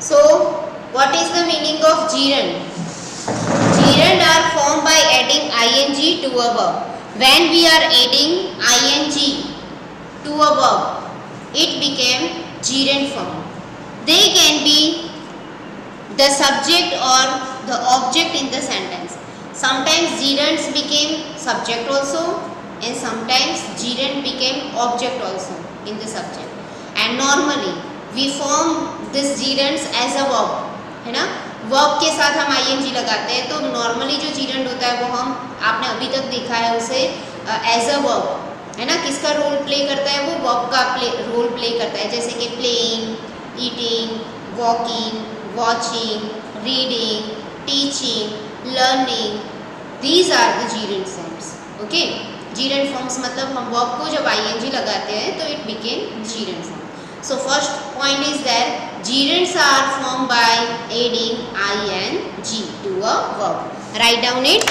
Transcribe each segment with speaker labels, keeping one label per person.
Speaker 1: So what is the meaning of gerund? Gerund are formed by adding ing to a verb. When we are adding ing to a verb, it became gerund form. They can be the subject or the object in the sentence. Sometimes gerunds became subject also, and sometimes gerund became object also in the subject. And normally we form this gerunds as a verb, है ना. Verb के साथ हम ing लगाते हैं, तो normally जो gerund होता है वो हम आपने अभी तक देखा है उसे एज अ वर्ब, है ना. किसका रोल प्ले करता है? वो वर्ब का रोल प्ले करता है. जैसे कि playing, eating, walking, watching, reading, teaching, learning. These are the gerund forms. Okay, gerund forms मतलब हम verb को जब ing लगाते हैं तो it became gerund form. So first point is that gerunds are formed by adding ing to a verb. Write down it.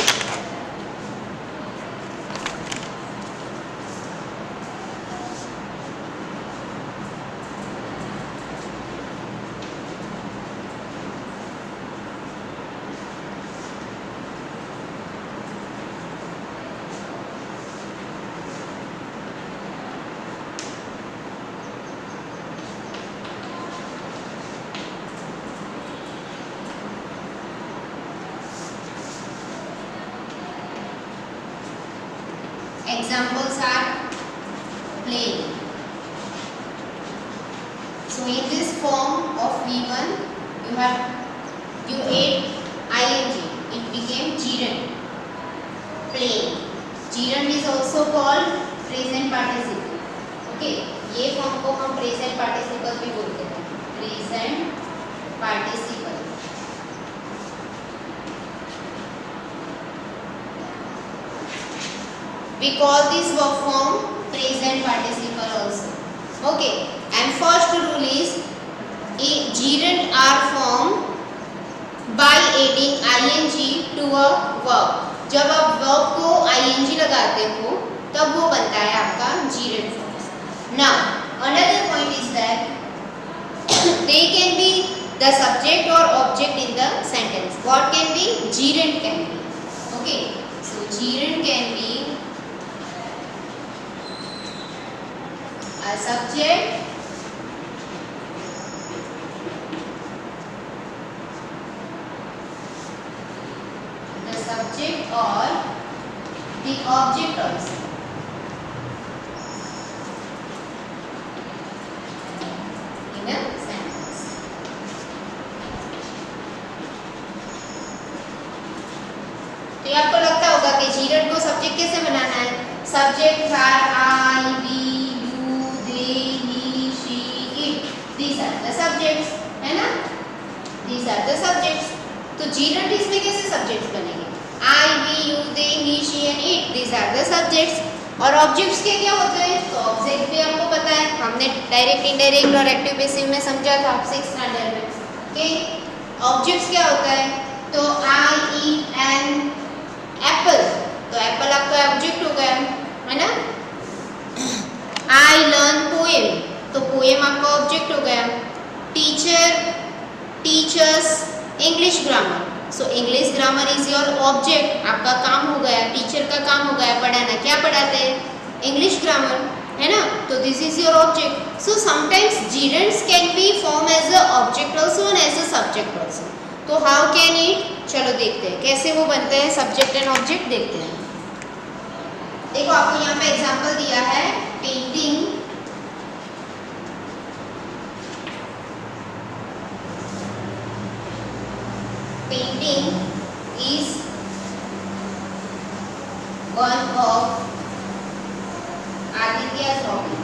Speaker 1: Examples are playing. So in this form of V1, you add ing, it became gerund. Playing. Gerund is also called present participle. Okay, ये form को हम present participle भी बोलते हैं. Present participle. We call this verb form present participle also. Okay, and first rule is gerund are formed by adding ing to a verb. जब आप verb को ing लगाते हो तब वो बनता है आपका gerund form. Now another point is that they can be the subject or object in the sentence. What can be? Gerund can be. Okay, so gerund can be a subject, the subject or the object also. In a sentence. तो ये आपको लगता होगा कि gerund को subject कैसे बनाना है. Subject are I, we, these are the subjects, है ना. These are the subjects. तो gerund इसमें कैसे subjects बनेंगे? I, we, you, they, he, she and it. These are the subjects. और objects के क्या होते हैं? तो object भी आपको पता है, हमने डायरेक्ट, इनडायरेक्ट और एक्टिव पैसिव में समझा था 6th स्टैंडर्ड में. ओके, objects क्या होता है? तो I eat an apple. तो apple आपका object हो गया, है ना. I learn poem. तो पोएम आपका ऑब्जेक्ट हो गया. Teacher teachers English grammar. So English grammar is your object. आपका काम हो गया, टीचर का काम हो गया पढ़ाना. क्या पढ़ाते हैं? इंग्लिश ग्रामर, है ना. तो this is your object. So sometimes gerunds can be form as a object also and as a subject also. तो हाउ कैन इट? चलो देखते हैं कैसे वो बनते हैं. सब्जेक्ट एंड ऑब्जेक्ट देखते हैं. देखो आपको यहाँ पे एग्जाम्पल दिया है. Painting, painting is one of Aditya's hobby.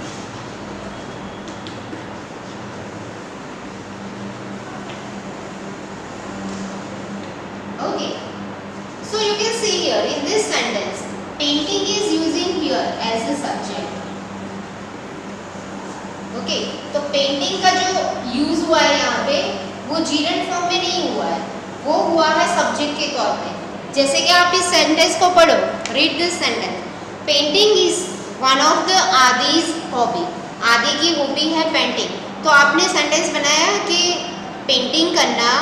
Speaker 1: Okay, so you can see here in this sentence, painting is using here as a subject. Okay, तो painting का जो यूज हुआ है यहाँ पे वो gerund फॉर्म में नहीं हुआ है, वो हुआ है सब्जेक्ट के तौर पे. जैसे कि आप इस सेंटेंस को पढ़ो. Read this sentence. Painting is one of the Aadi's hobby. Aadi की हॉबी है पेंटिंग. तो आपने सेंटेंस बनाया कि पेंटिंग करना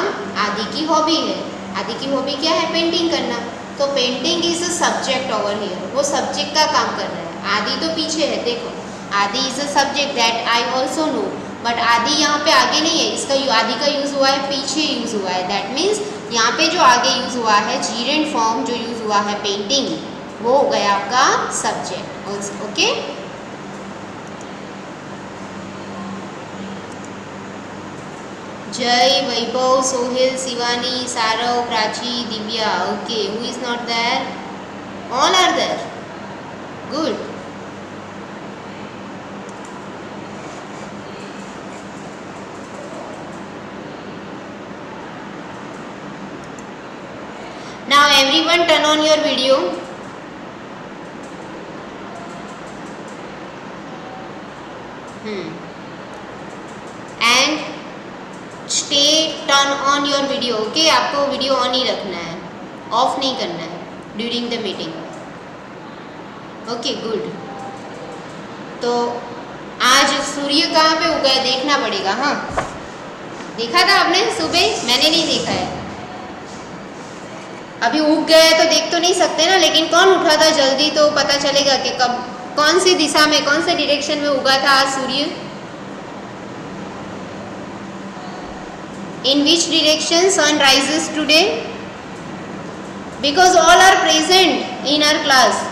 Speaker 1: आदि की हॉबी है। आदि की हॉबी क्या है? पेंटिंग करना। तो painting is a subject over here, वो सब्जेक्ट का काम कर रहा है। आदि तो पीछे है, देखो Aadi is a subject that I also know, but Aadi यहाँ पे आगे नहीं है, इसका आदि का यूज हुआ है पीछे यूज हुआ है। दैट मीन्स यहाँ पे जो आगे यूज हुआ है जीरेंट फॉर्म जो यूज हुआ है पेंटिंग, वो हो गया आपका subject. Okay, Jay, Vaibhav, Sohil, Shivani, Saarav, Prachi, Divya. Okay, who is not there? All are there, good. Now everyone turn on your video. And stay turn on your video. Okay, आपको वीडियो ऑन ही रखना है, ऑफ नहीं करना है during the meeting. Okay, good. तो आज सूर्य कहाँ पे उगा है देखना पड़ेगा। हाँ, देखा था आपने सुबह? मैंने नहीं देखा है। अभी उग गया तो देख तो नहीं सकते ना, लेकिन कौन उठा था जल्दी, तो पता चलेगा कि कब कौन सी दिशा में कौन से डायरेक्शन में उगा था आज सूर्य। In which direction sun rises today? Because all are present in our class,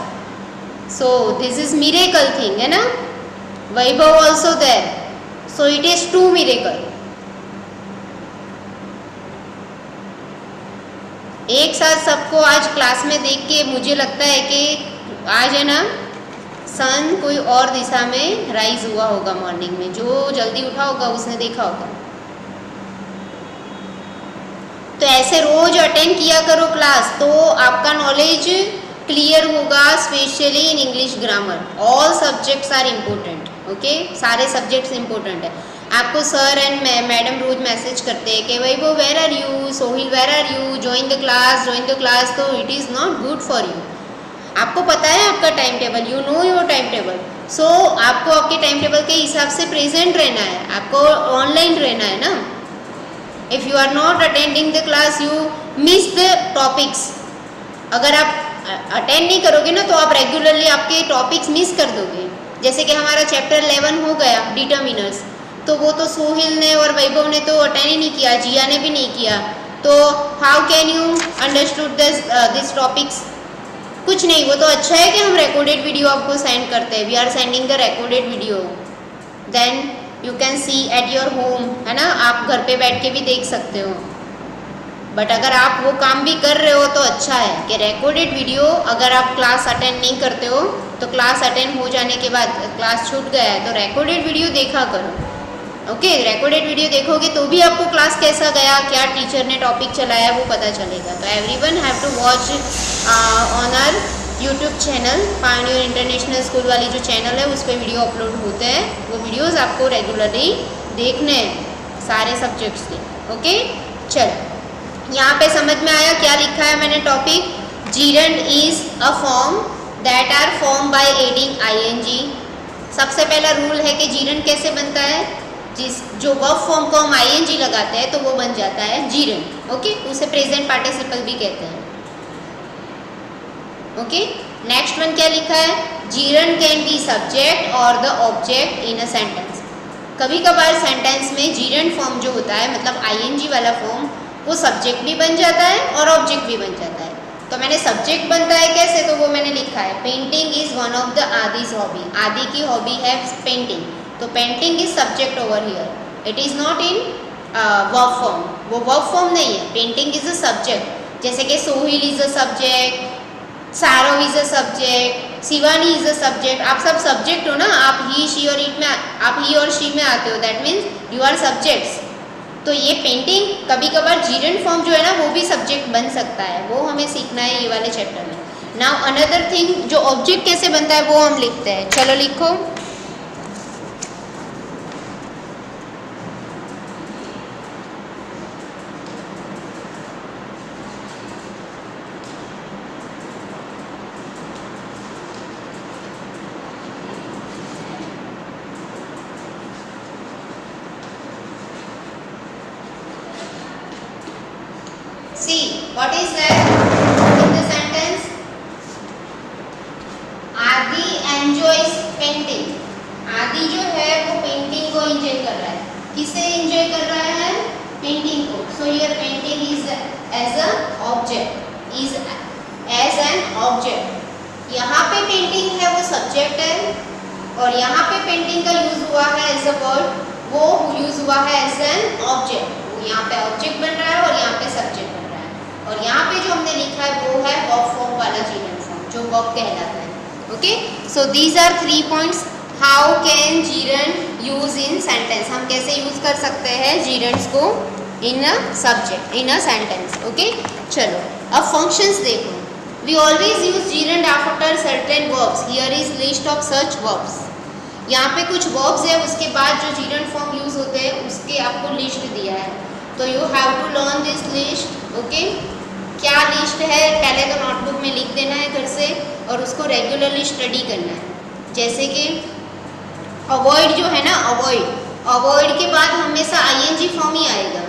Speaker 1: so this is miracle thing, है ना। Vaibhav also there, so it is too miracle. एक साथ सबको आज क्लास में देख के मुझे लगता है कि आज है ना सन कोई और दिशा में राइज हुआ होगा मॉर्निंग में। जो जल्दी उठा होगा उसने देखा होगा। तो ऐसे रोज अटेंड किया करो क्लास, तो आपका नॉलेज क्लियर होगा, specially in English grammar. All subjects are important. Okay, सारे सब्जेक्ट्स इम्पोर्टेंट है। आपको सर एंड मैडम रोज मैसेज करते हैं कि भाई वो where are you, Sohil where are you, join the class. तो it is not good for you. आपको पता है आपका time table, you know your time table, so आपको आपके टाइम टेबल के हिसाब से प्रेजेंट रहना है, आपको ऑनलाइन रहना है ना। If you are not attending the class you miss the topics. अगर आप अटेंड नहीं करोगे ना तो आप रेगुलरली आपके टॉपिक्स मिस कर दोगे। जैसे कि हमारा चैप्टर 11 हो गया डिटर्मिनर्स, तो वो तो सोहिल ने और वैभव ने तो अटेंड ही नहीं किया, जिया ने भी नहीं किया। तो how can you understood this topics? कुछ नहीं। वो तो अच्छा है कि हम रिकॉर्डेड वीडियो आपको सेंड करते हैं। We are sending the recorded video, then you can see at your home, है ना। आप घर पे बैठ के भी देख सकते हो। बट अगर आप वो काम भी कर रहे हो तो अच्छा है कि रिकॉर्डेड वीडियो, अगर आप क्लास अटेंड नहीं करते हो तो क्लास अटेंड हो जाने के बाद क्लास छूट गया है तो रिकॉर्डेड वीडियो देखा करो। ओके, रिकॉर्डेड वीडियो देखोगे तो भी आपको क्लास कैसा गया, क्या टीचर ने टॉपिक चलाया वो पता चलेगा। तो everyone have to watch on our YouTube channel, Pioneer International School वाली जो चैनल है उस पर वीडियो अपलोड होते हैं। वो वीडियोज़ आपको रेगुलरली देखने हैं सारे सब्जेक्ट्स के। ओके, चलो यहाँ पे समझ में आया क्या लिखा है मैंने topic? Gerund is a form that are form by adding ING. सबसे पहला रूल है कि जीरेंड कैसे बनता है? जो वर्ब फॉर्म को हम आईएनजी लगाते हैं तो वो बन जाता है जीरेंड। ओके, उसे प्रेजेंट पार्टिसिपल भी कहते हैं। ओके, नेक्स्ट वन क्या लिखा है? जीरेंड कैन बी सब्जेक्ट और the object in a sentence. कभी कभार सेंटेंस में जीरेंड फॉर्म जो होता है, मतलब आईएनजी वाला फॉर्म, वो सब्जेक्ट भी बन जाता है और ऑब्जेक्ट भी बन जाता है। तो मैंने सब्जेक्ट बनता है कैसे, तो वो मैंने लिखा है painting is one of the Aadi's hobby. Aadi की हॉबी है पेंटिंग, तो painting is subject over here. It is not in verb form, वो वर्ब फॉर्म नहीं है। Painting is a subject. जैसे कि Sohil is a subject, Saarav is a subject, Shivani is a subject. आप सब सब्जेक्ट हो ना, आप ही शी और इट में, आप ही और शी में आते हो, that means you are subjects. तो ये पेंटिंग कभी कभार जीरेंड फॉर्म जो है ना वो भी सब्जेक्ट बन सकता है, वो हमें सीखना है ये वाले चैप्टर में। नाउ अनदर थिंग, जो ऑब्जेक्ट कैसे बनता है वो हम लिखते हैं। चलो लिखो। What is that in the sentence? आदि एंजॉयज पेंटिंग। आदि जो है वो पेंटिंग को एंजॉय कर रहा है। किसे एंजॉय कर रहा है? पेंटिंग को। So here painting is as a object, is as an object. यहाँ पे पेंटिंग है वो सब्जेक्ट है, और यहाँ पे पेंटिंग का यूज हुआ है एज अ वर्ड, वो यूज हुआ है एज एन ऑब्जेक्ट। यहाँ पे ऑब्जेक्ट बन रहा है और यहाँ पे सब्जेक्ट बन रहा है। और यहाँ पे जो हमने लिखा है वो है वर्ब फॉर्म वाला जीरंड फॉर्म, जो वर्ब कहलाता है। Okay, so these are 3 points. How can gerund use in sentence? हम कैसे यूज कर सकते हैं जीरंड्स को in a subject, in a sentence. Okay, चलो अब फंक्शंस देखो। We always use gerund after certain verbs. Here is list of such verbs. यहाँ पे कुछ वर्ब्स है, उसके बाद जो जीरंड फॉर्म यूज होते हैं उसके आपको लिस्ट दिया है, तो you have to learn this list. Okay, क्या लिस्ट है पहले तो नोटबुक में लिख देना है घर से, और उसको रेगुलरली स्टडी करना है। जैसे कि अवॉइड जो है ना, अवॉइड के बाद हमेशा आईएनजी फॉर्म ही आएगा।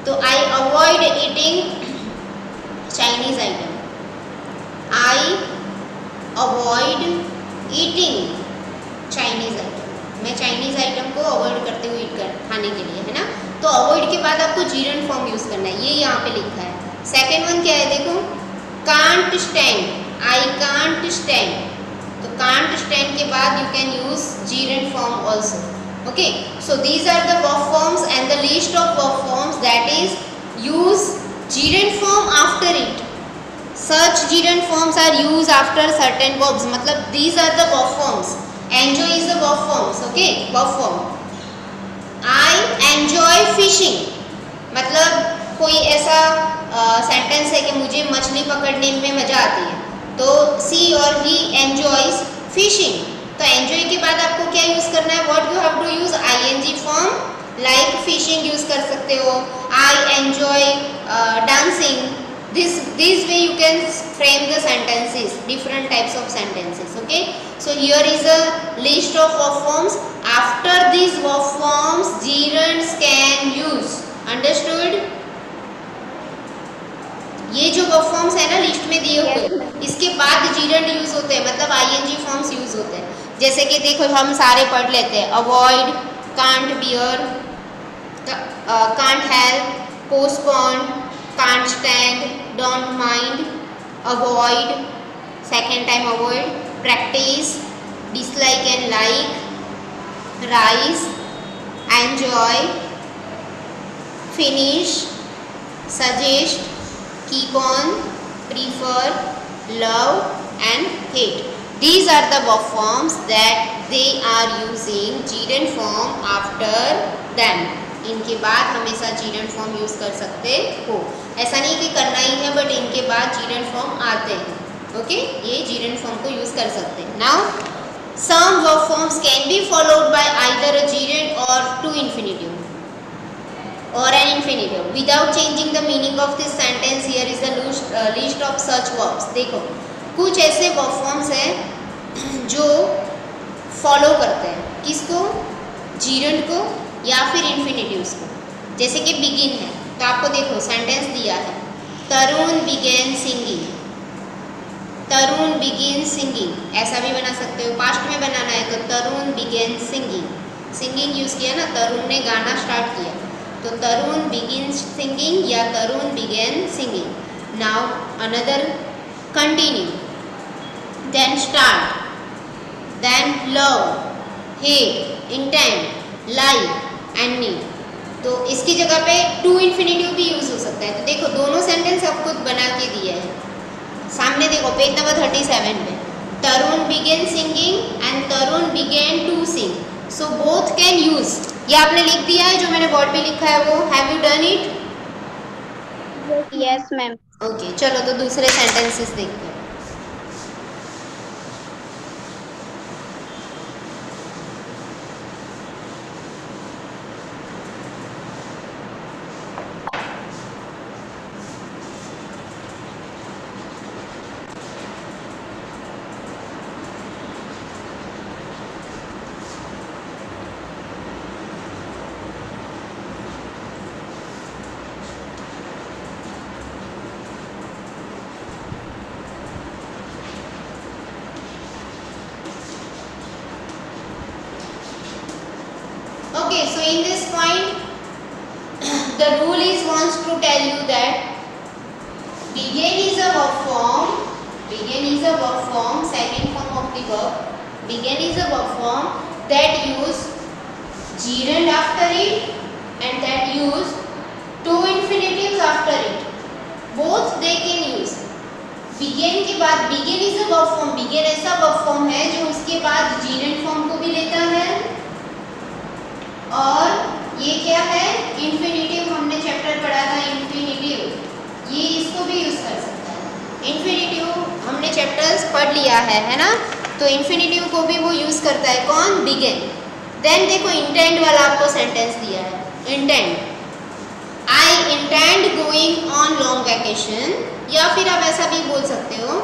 Speaker 1: तो I avoid eating Chinese item. I avoid eating Chinese item. मैं चाइनीज आइटम को अवॉइड करते हुए खाने के लिए, है ना। तो अवॉइड के बाद आपको जीरंड फॉर्म यूज करना है, ये यहाँ पे लिखा है। सेकेंड वन क्या है देखो, can't stand. I can't stand, तो कांट स्टैंड के बाद you can use gerund form also. Okay, so these are the verb forms and the list of verb forms that is use gerund form after it. Such gerund forms are use after certain verbs, मतलब these are the verb forms. Enjoy is the verb forms. Okay, verb form. I enjoy fishing, मतलब कोई ऐसा sentence है कि मुझे मछली पकड़ने में मजा आती है, तो सी और ही एंजॉयज फिशिंग। तो एंजॉय के बाद आपको क्या यूज करना है? What you have to use? ING form, like fishing use कर सकते हो। I enjoy dancing. This way you can frame the sentences, different types of sentences. Okay, so here is a list of verb forms. After these verb forms gerunds can use. Understood? ये जो verb forms है ना list में दिए हुए, इसके बाद gerund use होते हैं, मतलब आईएनजी फॉर्म्स यूज होते हैं। जैसे कि देखो हम सारे पढ़ लेते हैं, avoid, can't beer, can't help, postpone, can't stand, don't mind, avoid, second time avoid, practice, dislike and like, rise, enjoy, finish, suggest, keep on, prefer, love and hate. These are the verb forms that they are using gerund form after them. इनके बाद हमेशा gerund form use कर सकते हो। ऐसा नहीं कि करना ही है, बट इनके बाद gerund form आते हैं। ओके, ये gerund form को यूज कर सकते हैं। Now some verb forms can be followed by either a gerund or to infinitive or an infinitive without changing the meaning of this sentence. Here is the list of such verbs. देखो कुछ ऐसे verb forms हैं जो follow करते हैं किसको? Gerund को या फिर इन्फिनिटिव्स को। जैसे कि बिगिन है, तो आपको देखो सेंटेंस दिया है, तरुण बिगेन सिंगिंग। तरुण बिगिन सिंगिंग, ऐसा भी बना सकते हो। पास्ट में बनाना है तो तरुण बिगेन सिंगिंग, सिंगिंग यूज किया ना, तरुण ने गाना स्टार्ट किया, तो तरुण बिगिन सिंगिंग या Tarun began singing. Now another, continue, then start, then love, hate, intent, like and need. तो इसकी जगह पे टू इन्फिनिटिव भी यूज हो सकता है। तो देखो दोनों सेंटेंस आप खुद बना के दिए हैं सामने, देखो पेज नंबर 37 पे, Tarun began singing and Tarun began to sing, so both can use. ये आपने लिख दिया है, जो मैंने बोर्ड पे लिखा है वो, have you done it?
Speaker 2: Yes ma'am.
Speaker 1: Okay, चलो तो दूसरे सेंटेंसेस देखते हैं। so in this point the rule is wants to tell you that begin is a verb form. Begin is a verb form, second form of the verb. Begin is a verb form that use gerund after it and that use two infinitives after it. Both they can use. begin के बाद begin is a verb form. begin ऐसा verb form है जो उसके बाद gerund form को भी लेता है और ये क्या है infinitive. हमने चैप्टर पढ़ा था infinitive, ये इसको भी यूज कर सकता है. infinitive हमने चैप्टर्स पढ़ लिया है ना, तो infinitive को भी वो यूज करता है. कौन? begin. देन देखो इंटेंड वाला आपको सेंटेंस दिया है. Intend, I intend going on long vacation, या फिर आप ऐसा भी बोल सकते हो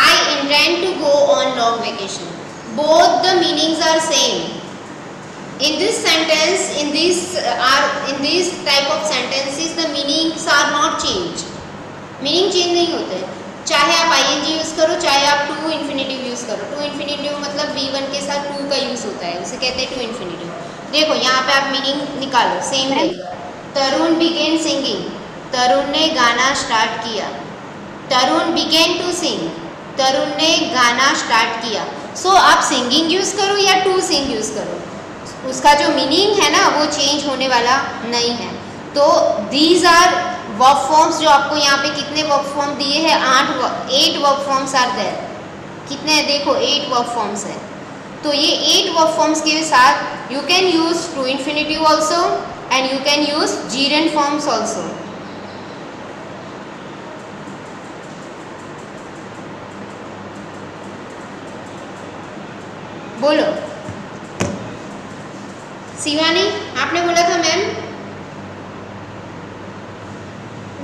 Speaker 1: I intend to go on long vacation. Both the meanings are same. In this sentence, in this type of sentences, the meanings are not changed. Meaning change नहीं होते, चाहे आप ing यूज़ करो चाहे आप टू इन्फिनेटिव यूज़ करो. To infinitive मतलब V1 के साथ टू का यूज़ होता है, उसे कहते हैं टू इन्फिनेटिव. देखो यहाँ पे आप मीनिंग निकालो, सेम रहेगा. तरुण बिगेन सिंगिंग, तरुण ने गाना स्टार्ट किया. तरुण बिगेन टू सिंग, तरुण ने गाना स्टार्ट किया. सो आप सिंगिंग यूज़ करो या टू सिंग यूज़ करो, उसका जो मीनिंग है ना वो चेंज होने वाला नहीं है. तो दीज आर वर्ब फॉर्म्स. जो आपको यहाँ पे कितने वर्ब फॉर्म दिए हैं? 8 वर्ब फॉर्म्स आर देयर. कितने हैं? देखो 8 वर्ब फॉर्म्स है. तो ये 8 वर्ब फॉर्म्स के साथ you can use to infinitive also and you can use gerund forms also. बोलो शिवानी, आपने बोला था मैम.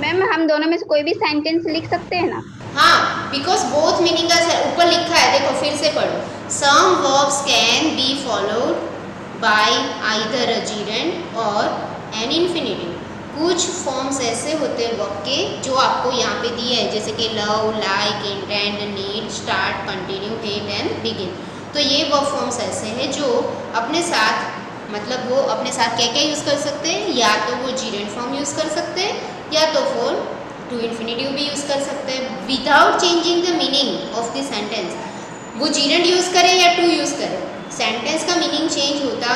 Speaker 2: मैम हम दोनों में से कोई भी सेंटेंस लिख सकते हैं ना?
Speaker 1: हाँ, बिकॉज बोथ मीनिंग ऊपर लिखा है, देखो फिर से पढ़ो. Some verbs can be followed by either a gerund or an infinitive. कुछ फॉर्म्स ऐसे होते हैं वर्ब के जो आपको यहाँ पे दिए हैं, जैसे कि love, like, intend, need, start, continue, hate and begin. तो ये वर्ब फॉर्म्स ऐसे हैं जो अपने साथ मतलब वो अपने साथ क्या क्या यूज़ कर सकते हैं, या तो वो जीरेंड फॉर्म यूज़ कर सकते हैं या तो फिर टू इन्फिनेटिव भी यूज़ कर सकते हैं without changing the meaning of the sentence. वो जीरेंड यूज़ करें या टू यूज़ करें, सेंटेंस का मीनिंग चेंज होता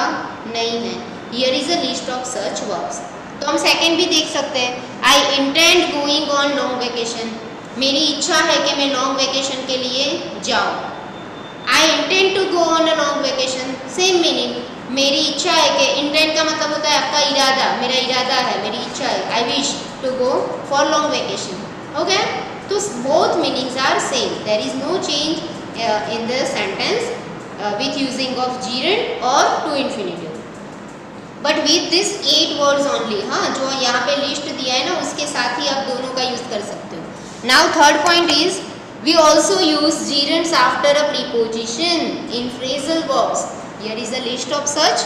Speaker 1: नहीं है. Here is a list of such verbs. तो हम सेकेंड भी देख सकते हैं. I intend going on long vacation, मेरी इच्छा है कि मैं लॉन्ग वेकेशन के लिए जाऊँ. I intend to go on a long vacation, same meaning. मेरी इच्छा है कि इंटेंट का मतलब होता है आपका इरादा, मेरा इरादा है, मेरी इच्छा है. I wish to go for long vacation. Okay, तो both meanings are same. There is no change in the sentence with using of gerund और to infinitive, but with this 8 words only. हाँ, जो यहाँ पे लिस्ट दिया है ना उसके साथ ही आप दोनों का यूज कर सकते हो. Now third point is we also use gerunds after a preposition in phrasal verbs. Here is a list of such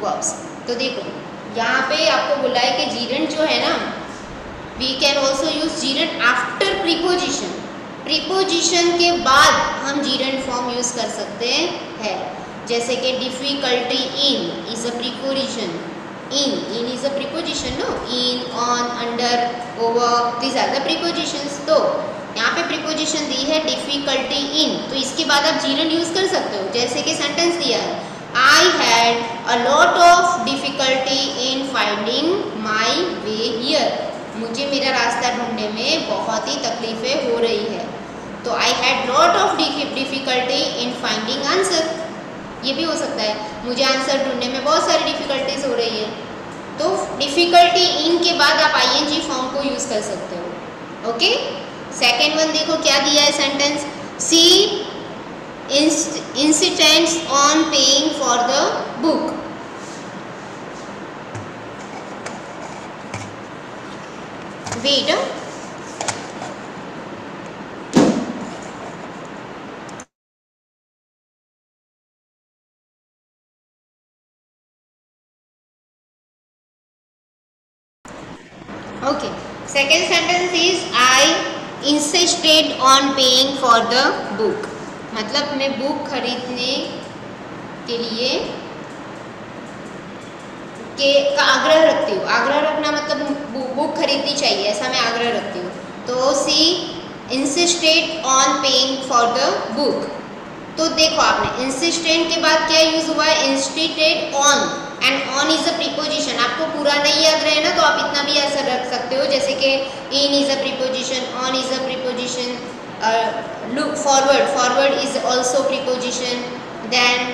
Speaker 1: verbs. तो देखो यहाँ पे आपको बोला है कि जीरेंड जो है ना, we can also use जीरेंड after preposition. Preposition के बाद हम जीरेंड फॉर्म यूज कर सकते हैं. जैसे कि difficulty in is a preposition. In is a preposition, no. In, on, under, over, these are the prepositions. तो यहाँ पे प्रीपोजिशन दी है डिफिकल्टी इन, तो इसके बाद आप जीरेंड यूज कर सकते हो. जैसे कि सेंटेंस दिया है, I had a lot of difficulty in finding my way here. मुझे मेरा रास्ता ढूंढने में बहुत ही तकलीफ़ें हो रही है. तो I had lot of difficulty in finding answer. ये भी हो सकता है, मुझे आंसर ढूंढने में बहुत सारी डिफ़िकल्टीज हो रही है. तो डिफ़िकल्टी इन के बाद आप ing फॉर्म को यूज़ कर सकते हो. ओके, सेकेंड वन देखो क्या दिया है sentence. See insistence on paying for the book. Wait. Okay. Second sentence is I insisted on paying for the book. मतलब मैं बुक खरीदने के लिए के का आग्रह रखती हूँ। आग्रह रखना मतलब बुक खरीदनी चाहिए, ऐसा मैं आग्रह रखती हूँ। तो she insisted on paying for the book. तो देखो आपने इंसिस्टेंट के बाद क्या यूज हुआ है, insisted on, and on is a preposition. आपको पूरा नहीं याद रहे ना तो आप इतना भी ऐसा रख सकते हो, जैसे कि in is a preposition, on is a preposition, look forward, forward is also preposition, then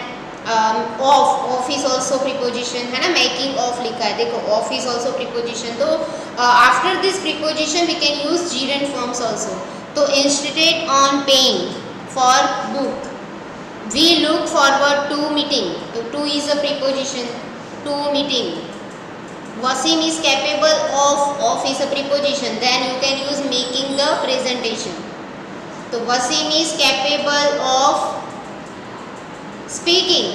Speaker 1: of is also preposition, है ना, मेकिंग ऑफ लिखा है, देखो ऑफ इज ऑल्सो प्रीपोजिशन। तो after this preposition we can use gerund forms also. तो insisted on paying for book, we look forward to meeting, तो to is a preposition, to meeting. Wasim is capable of is a preposition, then you can use making the presentation. तो Wasim is capable of speaking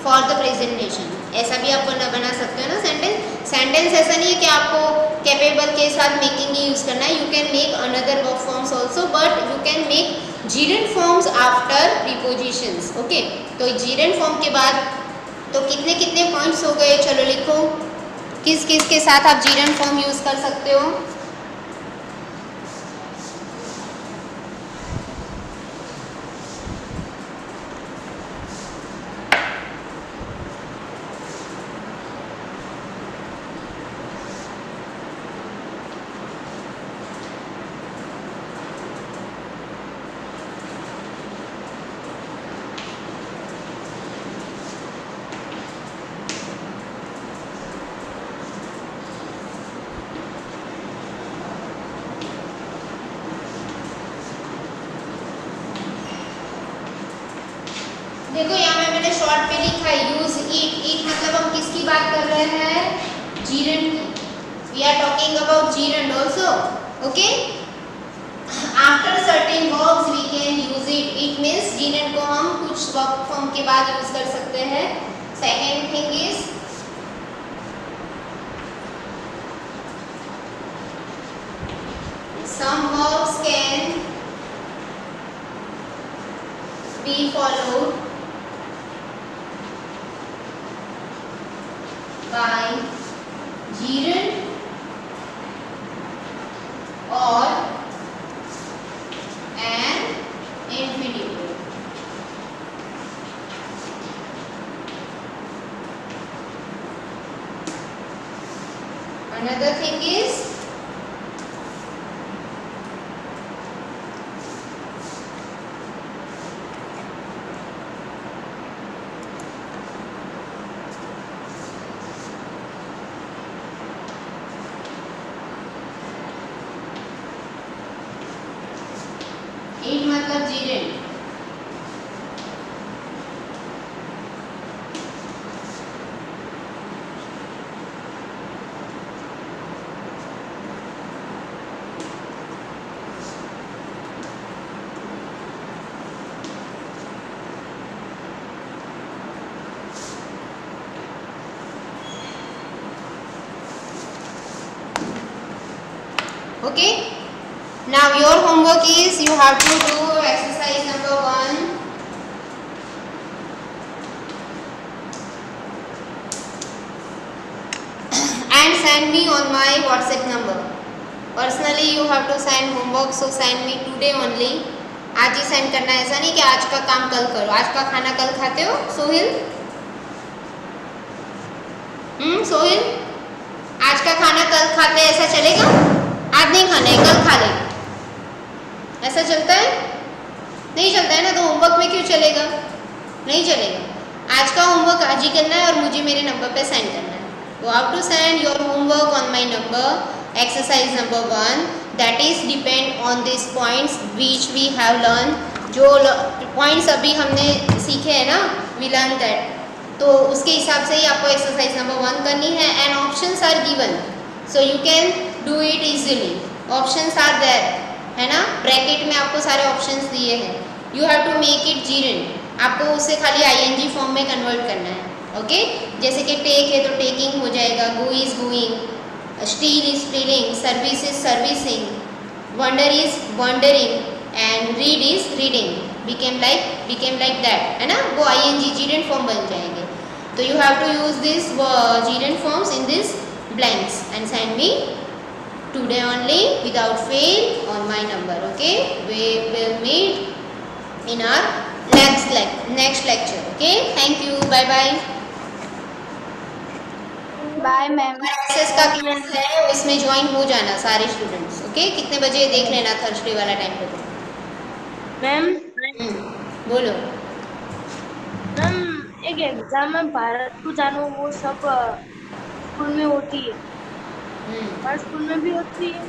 Speaker 1: for the presentation, ऐसा भी आप बना सकते हो ना sentence. Sentence ऐसा नहीं है कि आपको कैपेबल के साथ मेकिंग ही यूज करना है, you can make another verb forms also, but you can make जीरेंड forms after prepositions. Okay, तो जीरेंड फॉर्म के बाद तो कितने कितने पॉइंट्स हो गए, चलो लिखो किस किस के साथ आप जीरेंड फॉर्म यूज कर सकते हो। देखो यहाँ में मैंने शॉर्ट पे लिखा है यूज ईट। ईट मतलब हम किसकी बात कर रहे हैं, जीरेंड की। We are talking about gerund also. Okay, after certain verbs we can use it. It means gerund को हम कुछ वर्ब फॉर्म के बाद यूज कर सकते हैं। Second thing is some verbs can be followed by gerund or an infinitive. Another thing is ईट मतलब जीरेंड। Okay, now your homework is you have to do exercise number 1. And send me on my WhatsApp number. Personally you have to send homework, so send me today only. आज ही send करना है, ऐसा नहीं कि आज का काम कल करो। आज का खाना कल खाते हो सोहिल? सोहिल, आज का खाना कल खाते हैं, ऐसा चलेगा? आज नहीं खाना है, कल खा लेंगे, ऐसा चलता है? नहीं चलता है ना, तो होमवर्क में क्यों चलेगा? नहीं चलेगा। आज का होमवर्क आज ही करना है और मुझे मेरे नंबर पे सेंड करना है। You have to send your homework on my number, exercise number 1. That is depend on these points which we have learned. जो points अभी हमने सीखे हैं ना, we learned that. तो उसके हिसाब से ही आपको एक्सरसाइज नंबर 1 करनी है। And options are given, so you can do it easily. Options are there, है ना, ब्रैकेट में आपको सारे ऑप्शंस दिए हैं। You have to make it gerund, आपको उसे खाली आईएनजी फॉर्म में कन्वर्ट करना है। ओके, जैसे कि टेक है तो टेकिंग हो जाएगा, go is going, steal is stealing, service is servicing, wonder is wondering, and read is reading, became like that, है ना, वो आईएनजी जीरेंड फॉर्म बन जाएंगे। So you have to use this gerund forms in this blanks and send me today only without fail on my number. Okay, we will meet in our next lecture. Okay, thank you, bye bye.
Speaker 2: Bye ma'am.
Speaker 1: SS का class है, उसमें join हो जाना सारे students. Okay, कितने बजे देख लेना थर्सडे वाला टाइम पे।
Speaker 3: मैम
Speaker 1: बोलो।
Speaker 3: मैम एक एग्जाम में भारत को जानो वो सब स्कूल में होती है, हर स्कूल में भी होती है।